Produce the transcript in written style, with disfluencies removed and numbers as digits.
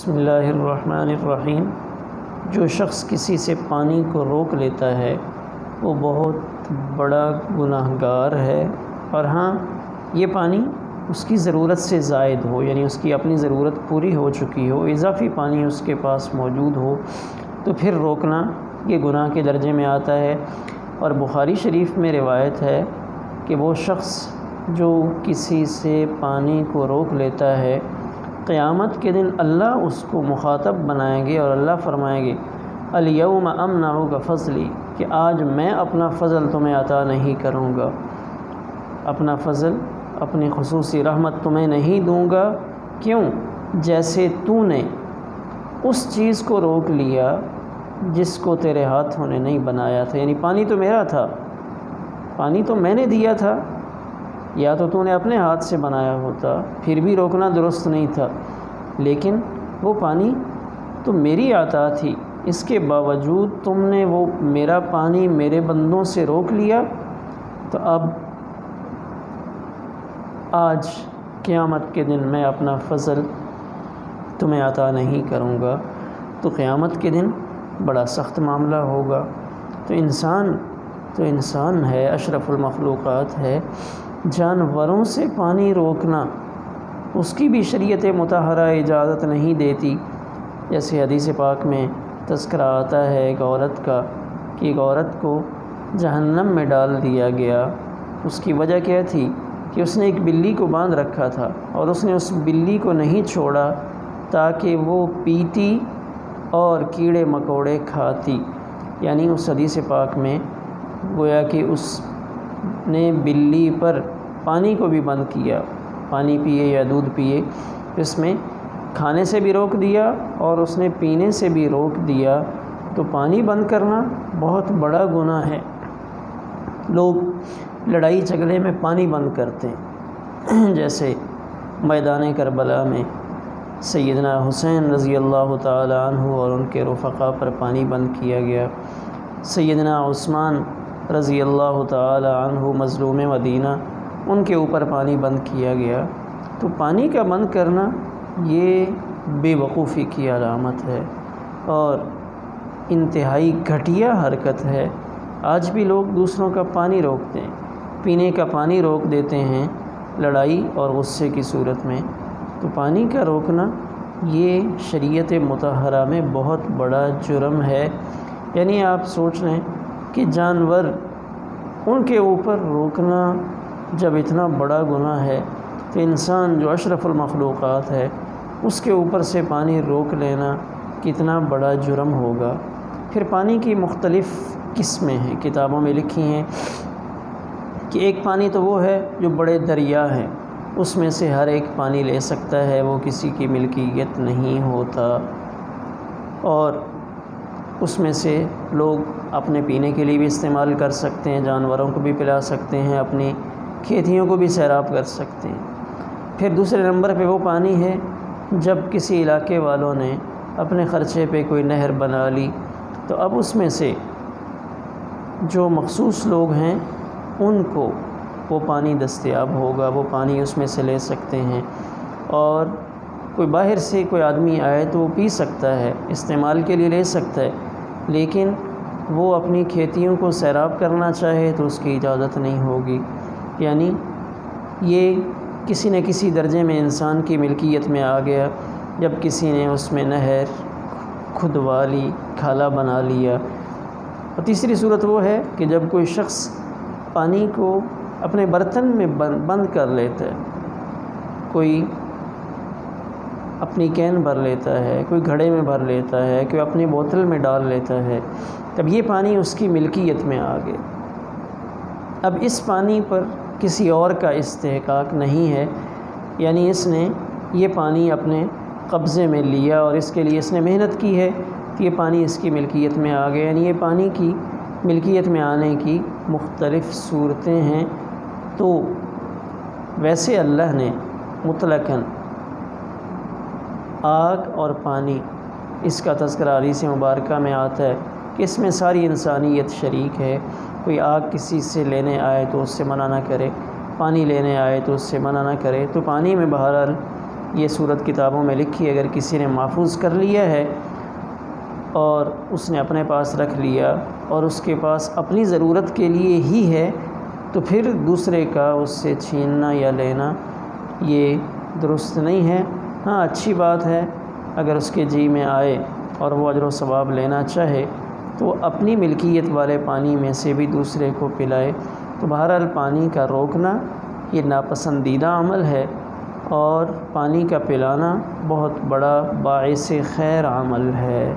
بسم اللہ الرحمن الرحیم۔ جو شخص کسی سے پانی کو روک لیتا ہے وہ بہت بڑا گناہ گار ہے، اور ہاں یہ پانی اس کی ضرورت سے زائد ہو، یعنی اس کی اپنی ضرورت پوری ہو چکی ہو، اضافی پانی اس کے پاس موجود ہو تو پھر روکنا یہ گناہ کے درجے میں آتا ہے۔ اور بخاری شریف میں روایت ہے کہ وہ شخص جو کسی سے پانی کو روک لیتا ہے، قیامت کے دن اللہ اس کو مخاطب بنائیں گے اور اللہ فرمائیں گے الیوم امنعک فضلی، کہ آج میں اپنا فضل تمہیں عطا نہیں کروں گا، اپنا فضل، اپنی خصوصی رحمت تمہیں نہیں دوں گا۔ کیوں؟ جیسے تو نے اس چیز کو روک لیا جس کو تیرے ہاتھوں نے نہیں بنایا تھا، یعنی پانی تو میرا تھا، پانی تو میں نے دیا تھا، یا تو نے اپنے ہاتھ سے بنایا ہوتا پھر بھی روکنا درست نہیں تھا، لیکن وہ پانی تو میری عطا تھی، اس کے باوجود تم نے وہ میرا پانی میرے بندوں سے روک لیا، تو اب آج قیامت کے دن میں اپنا فضل تمہیں عطا نہیں کروں گا۔ تو قیامت کے دن بڑا سخت معاملہ ہوگا۔ تو انسان ہے، اشرف المخلوقات ہے، جانوروں سے پانی روکنا اس کی بھی شریعت مطہرہ اجازت نہیں دیتی۔ جیسے حدیث پاک میں تذکرہ آتا ہے ایک عورت کا کہ ایک عورت کو جہنم میں ڈال دیا گیا۔ اس کی وجہ کیا تھی کہ اس نے ایک بلی کو باندھ رکھا تھا اور اس نے اس بلی کو نہیں چھوڑا تاکہ وہ پیتی اور کیڑے مکوڑے کھاتی، یعنی اس حدیث پاک میں گویا کہ اس نے بلی پر پانی کو بھی بند کیا، پانی پیے یا دودھ پیے، اس میں کھانے سے بھی روک دیا اور اس نے پینے سے بھی روک دیا۔ تو پانی بند کرنا بہت بڑا گناہ ہے۔ لوگ لڑائی جھگڑے میں پانی بند کرتے ہیں، جیسے میدان کربلا میں سیدنا حسین رضی اللہ تعالی عنہ اور ان کے رفقا پر پانی بند کیا گیا، سیدنا عثمان رضی اللہ تعالی عنہ مظلوم مدینہ، ان کے اوپر پانی بند کیا گیا۔ تو پانی کا بند کرنا یہ بے وقوفی کی علامت ہے اور انتہائی گھٹیا حرکت ہے۔ آج بھی لوگ دوسروں کا پانی روکتے ہیں، پینے کا پانی روک دیتے ہیں لڑائی اور غصے کی صورت میں۔ تو پانی کا روکنا یہ شریعت مطہرہ میں بہت بڑا جرم ہے۔ یعنی آپ سوچ لیں کہ جانور، ان کے اوپر روکنا جب اتنا بڑا گناہ ہے تو انسان جو اشرف المخلوقات ہے اس کے اوپر سے پانی روک لینا کتنا بڑا جرم ہوگا۔ پھر پانی کی مختلف قسمیں ہیں، کتابوں میں لکھی ہیں کہ ایک پانی تو وہ ہے جو بڑے دریا ہیں، اس میں سے ہر ایک پانی لے سکتا ہے، وہ کسی کی ملکیت نہیں ہوتا، اور اس میں سے لوگ اپنے پینے کے لیے بھی استعمال کر سکتے ہیں، جانوروں کو بھی پلا سکتے ہیں، اپنی کھیتیوں کو بھی سیراب کر سکتے ہیں۔ پھر دوسرے نمبر پہ وہ پانی ہے جب کسی علاقے والوں نے اپنے خرچے پہ کوئی نہر بنا لی، تو اب اس میں سے جو مخصوص لوگ ہیں ان کو وہ پانی دستیاب ہوگا، وہ پانی اس میں سے لے سکتے ہیں، اور کوئی باہر سے کوئی آدمی آئے تو وہ پی سکتا ہے، استعمال کے لیے لے سکتا ہے، لیکن وہ اپنی کھیتیوں کو سیراب کرنا چاہے تو اس کی اجازت نہیں ہوگی۔ یعنی یہ کسی نہ کسی درجے میں انسان کی ملکیت میں آ گیا جب کسی نے اس میں نہر کھدوا لی، کھالا بنا لیا۔ اور تیسری صورت وہ ہے کہ جب کوئی شخص پانی کو اپنے برتن میں بند کر لیتا ہے، کوئی اپنی کین بھر لیتا ہے، کوئی گھڑے میں بھر لیتا ہے، کوئی اپنی بوتل میں ڈال لیتا ہے، تب یہ پانی اس کی ملکیت میں آ گیا۔ اب اس پانی پر کسی اور کا استحقاق نہیں ہے، یعنی اس نے یہ پانی اپنے قبضے میں لیا اور اس کے لیے اس نے محنت کی ہے، تو یہ پانی اس کی ملکیت میں آ گیا۔ یعنی یہ پانی کی ملکیت میں آنے کی مختلف صورتیں ہیں۔ تو ویسے اللہ نے مطلقاً آگ اور پانی، اس کا تذکرہ حدیث مبارکہ میں آتا ہے کہ اس میں ساری انسانیت شریک ہے۔ کوئی آگ کسی سے لینے آئے تو اس سے منع نہ کرے، پانی لینے آئے تو اس سے منع نہ کرے۔ تو پانی میں بہرحال یہ صورت کتابوں میں لکھی، اگر کسی نے محفوظ کر لیا ہے اور اس نے اپنے پاس رکھ لیا اور اس کے پاس اپنی ضرورت کے لیے ہی ہے، تو پھر دوسرے کا اس سے چھیننا یا لینا یہ درست نہیں ہے۔ ہاں اچھی بات ہے اگر اس کے جی میں آئے اور وہ اجر و ثواب لینا چاہے تو اپنی ملکیت والے پانی میں سے بھی دوسرے کو پلائے۔ تو بہرحال پانی کا روکنا یہ ناپسندیدہ عمل ہے، اور پانی کا پلانا بہت بڑا باعث خیر عمل ہے۔